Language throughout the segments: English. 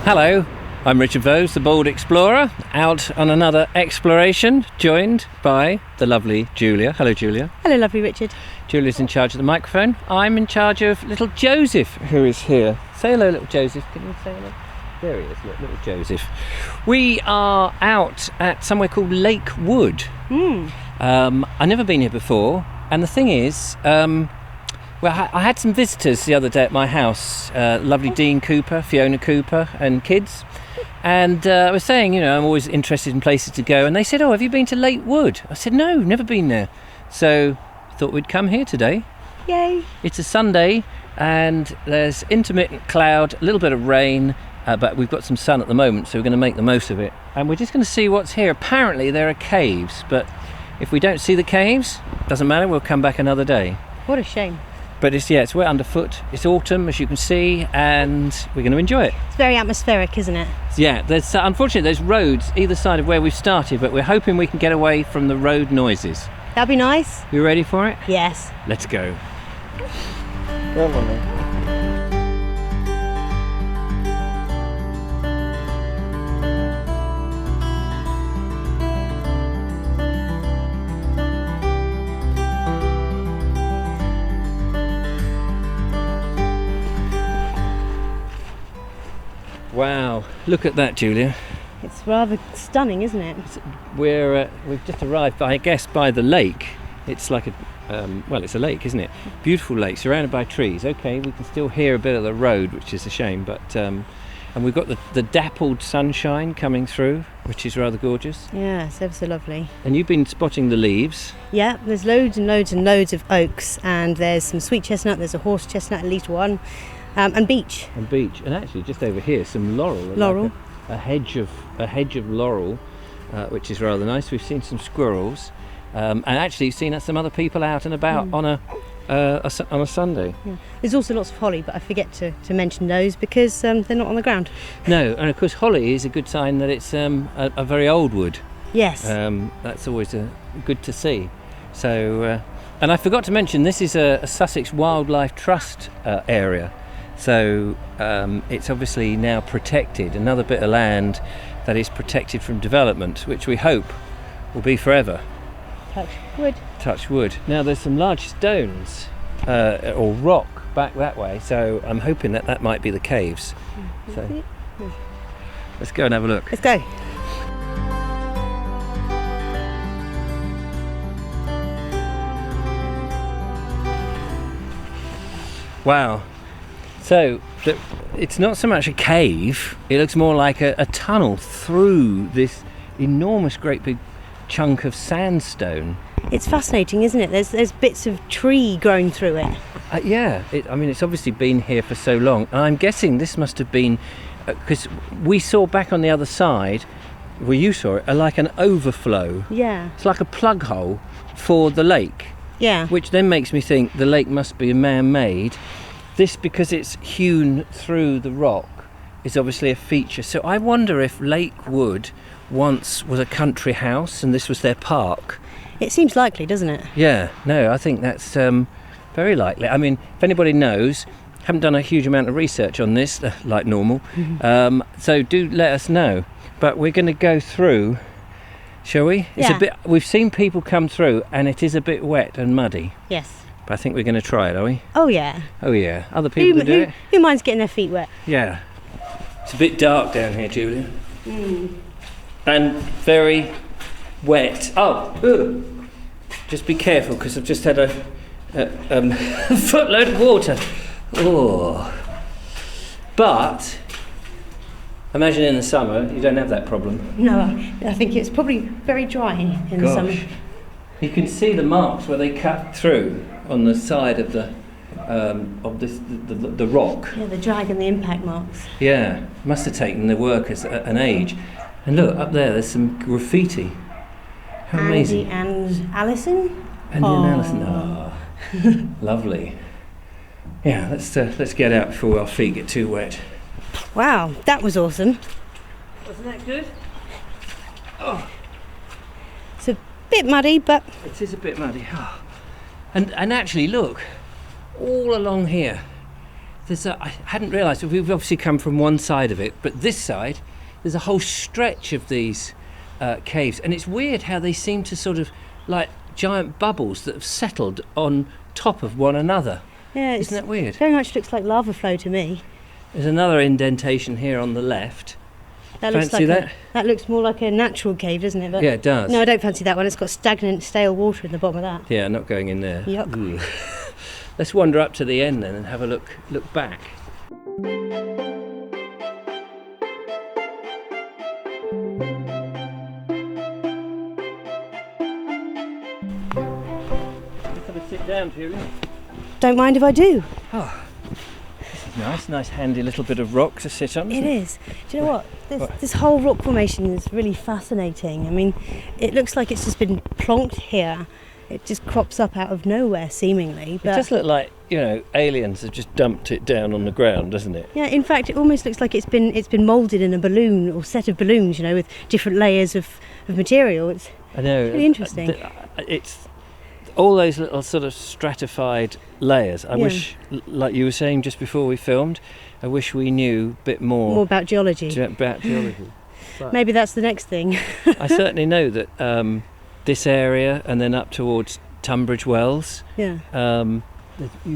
Hello, I'm Richard Vobes, the Bold Explorer, out on another exploration, joined by the lovely Julia. Hello, Julia. Hello, lovely Richard. Julia's in charge of the microphone. I'm in charge of little Joseph, who is here. Say hello, little Joseph. Can you say hello? There he is, look, little Joseph. We are out at somewhere called Lakewood. I've never been here before, and the thing is, well, I had some visitors the other day at my house, lovely Dean Cooper, Fiona Cooper and kids, and I was saying, you know, I'm always interested in places to go, and they said, oh, have you been to Lakewood? I said, no, never been there. So I thought we'd come here today. Yay. It's a Sunday and there's intermittent cloud, a little bit of rain, but we've got some sun at the moment, so we're going to make the most of it. And we're just going to see what's here. Apparently there are caves, but if we don't see the caves, doesn't matter, we'll come back another day. What a shame. But it's wet underfoot. It's autumn, as you can see, and we're going to enjoy it. It's very atmospheric, isn't it? Yeah, unfortunately there's roads either side of where we've started, but we're hoping we can get away from the road noises. That'd be nice. You ready for it? Yes. Let's go. Come on then. Wow, look at that, Julia. It's rather stunning, isn't it? We've just arrived, by the lake. It's like it's a lake, isn't it? Beautiful lake, surrounded by trees. Okay, we can still hear a bit of the road, which is a shame, but and we've got the dappled sunshine coming through, which is rather gorgeous. Yeah, it's ever so lovely. And you've been spotting the leaves. Yeah, there's loads and loads and loads of oaks, and there's some sweet chestnut, there's a horse chestnut, at least one. And beech. And actually just over here some laurel. Laurel. Like a hedge of laurel, which is rather nice. We've seen some squirrels, and actually seen some other people out and about on a Sunday. Yeah. There's also lots of holly, but I forget to mention those because they're not on the ground. No, and of course holly is a good sign that it's a very old wood. Yes. That's always good to see. So, and I forgot to mention, this is a Sussex Wildlife Trust area. So it's obviously now protected, another bit of land that is protected from development, which we hope will be forever. Touch wood. Touch wood. Now there's some large stones or rock back that way, so I'm hoping that might be the caves. So let's go and have a look. Let's go. Wow. So it's not so much a cave, it looks more like a tunnel through this enormous great big chunk of sandstone. It's fascinating, isn't it? There's bits of tree growing through it. Yeah, it's obviously been here for so long. And I'm guessing this must have been, because we saw back on the other side, where you saw it, like an overflow. Yeah. It's like a plug hole for the lake. Yeah. Which then makes me think the lake must be man-made. This, because it's hewn through the rock, is obviously a feature. So I wonder if Lakewood once was a country house and this was their park. It seems likely, doesn't it? Yeah, no, I think that's very likely. I mean, if anybody knows, haven't done a huge amount of research on this, like normal, so do let us know. But we're going to go through, shall we? Yeah. We've seen people come through and it is a bit wet and muddy. Yes. But I think we're going to try it, are we? Oh yeah. Oh yeah. Other people do it. Who minds getting their feet wet? Yeah. It's a bit dark down here, Julia. And very wet. Oh, just be careful because I've just had a footload of water. Oh. But imagine in the summer you don't have that problem. No, I think it's probably very dry in the summer. You can see the marks where they cut through on the side of the rock. Yeah, the drag and the impact marks. Yeah, must have taken the workers an age. And look, up there's some graffiti. How amazing. Andy and Alison. And Alison. Oh, lovely. Yeah, let's get out before our feet get too wet. Wow, that was awesome. Wasn't that good? Oh. It's a bit muddy, but... It is a bit muddy. Oh. And actually, look, all along here, I hadn't realised, we've obviously come from one side of it, but this side, there's a whole stretch of these caves, and it's weird how they seem to sort of like giant bubbles that have settled on top of one another. Yeah, isn't that weird? Very much looks like lava flow to me. There's another indentation here on the left. That looks fancy like that? That looks more like a natural cave, doesn't it? But yeah, it does. No, I don't fancy that one. It's got stagnant, stale water in the bottom of that. Yeah, not going in there. Yuck. Ooh. Let's wander up to the end then and have a look back. Let's have a sit down, Julia. Don't mind if I do. Oh, this is nice handy little bit of rock to sit on. It is. Do you know what? This whole rock formation is really fascinating. I mean, it looks like it's just been plonked here. It just crops up out of nowhere, seemingly. But it does look like, aliens have just dumped it down on the ground, doesn't it? Yeah, in fact, it almost looks like it's been moulded in a balloon or set of balloons, with different layers of material. It's I know. really interesting. It's all those little sort of stratified layers. I wish, like you were saying just before we filmed, I wish we knew a bit more about geology. Maybe that's the next thing. I certainly know that this area and then up towards Tunbridge Wells, you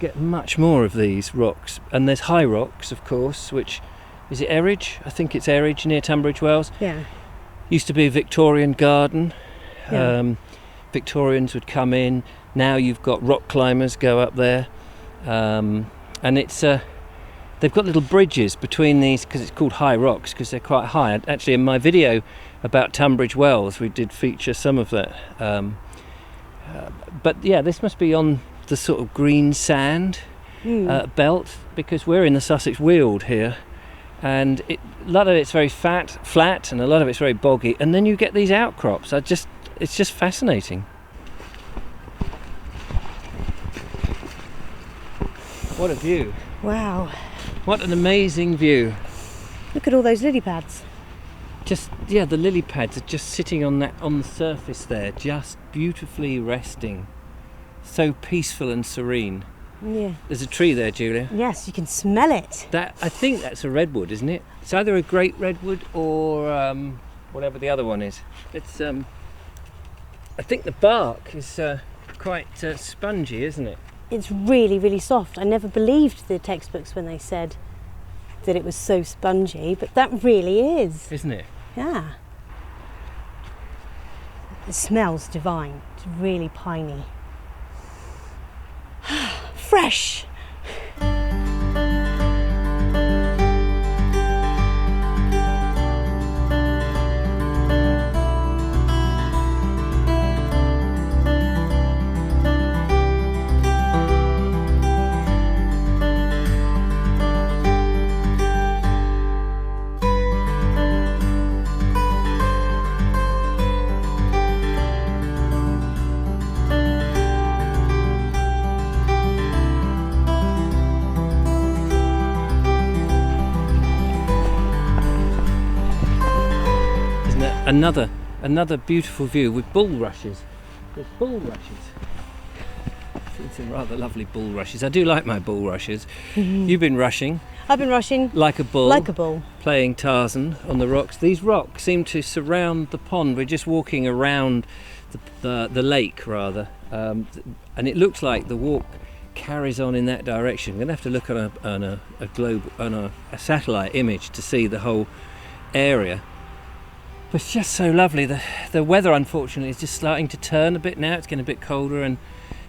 get much more of these rocks. And there's high rocks, of course, which, is it Eridge? I think it's Eridge near Tunbridge Wells. Yeah. Used to be a Victorian garden. Yeah. Victorians would come in. Now you've got rock climbers go up there. And it's they've got little bridges between these, because it's called high rocks, because they're quite high. Actually, in my video about Tunbridge Wells, we did feature some of that. But yeah, this must be on the sort of green sand belt, because we're in the Sussex Weald here, and a lot of it's very flat, and a lot of it's very boggy, and then you get these outcrops. It's just fascinating. What a view. Wow. What an amazing view. Look at all those lily pads. The lily pads are just sitting on the surface there, just beautifully resting. So peaceful and serene. Yeah. There's a tree there, Julia. Yes, you can smell it. I think that's a redwood, isn't it? It's either a great redwood or whatever the other one is. It's I think the bark is quite spongy, isn't it? It's really, really soft. I never believed the textbooks when they said that it was so spongy, but that really is. Isn't it? Yeah. It smells divine. It's really piney. Fresh. Another beautiful view with bulrushes. There's bulrushes. Some rather lovely bulrushes. I do like my bulrushes. You've been rushing. I've been rushing. Like a bull. Like a bull. Playing Tarzan on the rocks. These rocks seem to surround the pond. We're just walking around the lake, rather. And it looks like the walk carries on in that direction. I'm going to have to look on a satellite image to see the whole area. But it's just so lovely. The weather, unfortunately, is just starting to turn a bit now. It's getting a bit colder, and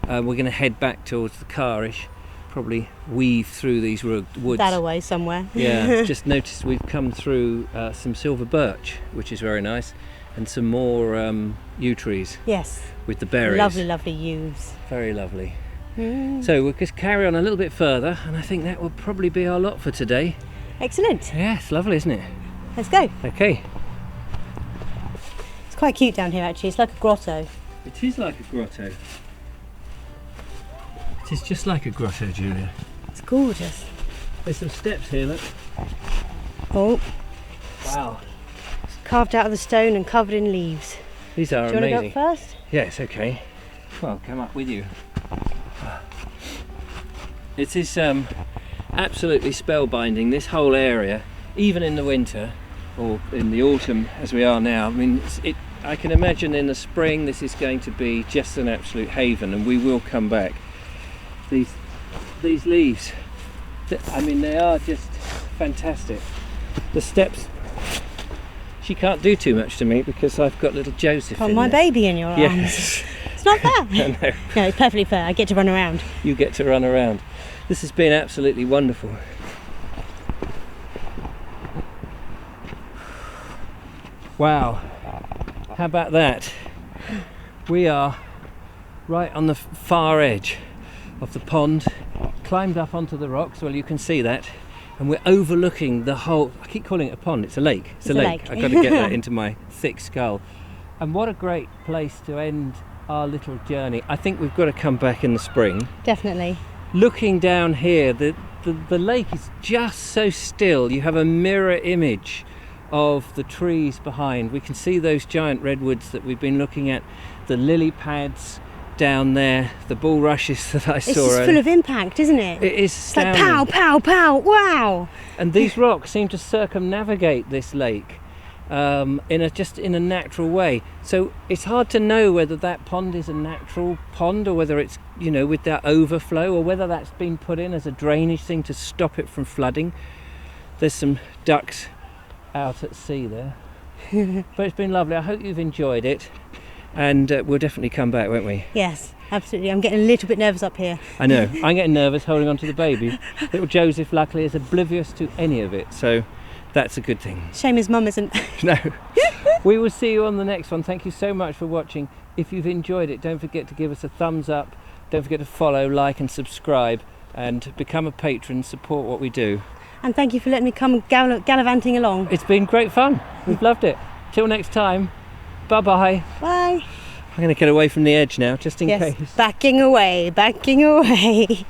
we're going to head back towards the carish, probably weave through these woods. That away somewhere. Yeah, just noticed we've come through some silver birch, which is very nice, and some more yew trees. Yes. With the berries. Lovely, lovely yews. Very lovely. So we'll just carry on a little bit further, and I think that will probably be our lot for today. Excellent. Yeah, it's lovely, isn't it? Let's go. Okay. It's quite cute down here, actually. It's like a grotto. It is like a grotto. It is just like a grotto, Julia. It's gorgeous. There's some steps here, look. Oh. Wow. It's carved out of the stone and covered in leaves. These are amazing. Do you want to go up first? Yes, okay. Well, I'll come up with you. It is absolutely spellbinding, this whole area, even in the winter or in the autumn as we are now. I mean, I can imagine in the spring this is going to be just an absolute haven, and we will come back. These leaves, I mean, they are just fantastic. The steps, she can't do too much to me because I've got little Joseph Got in my there. baby in your arms. Yes. It's not fair. I know. No, it's perfectly fair. I get to run around. You get to run around. This has been absolutely wonderful. Wow, how about that? We are right on the far edge of the pond, climbed up onto the rocks, well you can see that, and we're overlooking the whole, I keep calling it a pond, it's a lake. It's a lake. I've got to get that into my thick skull. And what a great place to end our little journey. I think we've got to come back in the spring. Definitely. Looking down here, the lake is just so still. You have a mirror image of the trees behind. We can see those giant redwoods that we've been looking at, the lily pads down there, the bulrushes that I saw. It's just full of impact, isn't it? It is It's like astounding. pow, pow, pow, wow! And these rocks seem to circumnavigate this lake in a natural way. So it's hard to know whether that pond is a natural pond or whether it's, you know, with that overflow, or whether that's been put in as a drainage thing to stop it from flooding. There's some ducks out at sea there. But it's been lovely. I hope you've enjoyed it, and we'll definitely come back, won't we? Yes, absolutely. I'm getting a little bit nervous up here. I know. I'm getting nervous holding on to the baby. Little Joseph luckily is oblivious to any of it, so that's a good thing. Shame his mum isn't. No. We will see you on the next one. Thank you so much for watching. If you've enjoyed it, don't forget to give us a thumbs up. Don't forget to follow, like and subscribe, and become a patron, support what we do. And thank you for letting me come gallivanting along. It's been great fun. We've loved it. Till next time. Bye-bye. Bye. I'm going to get away from the edge now, just in Yes, case. backing away, backing away.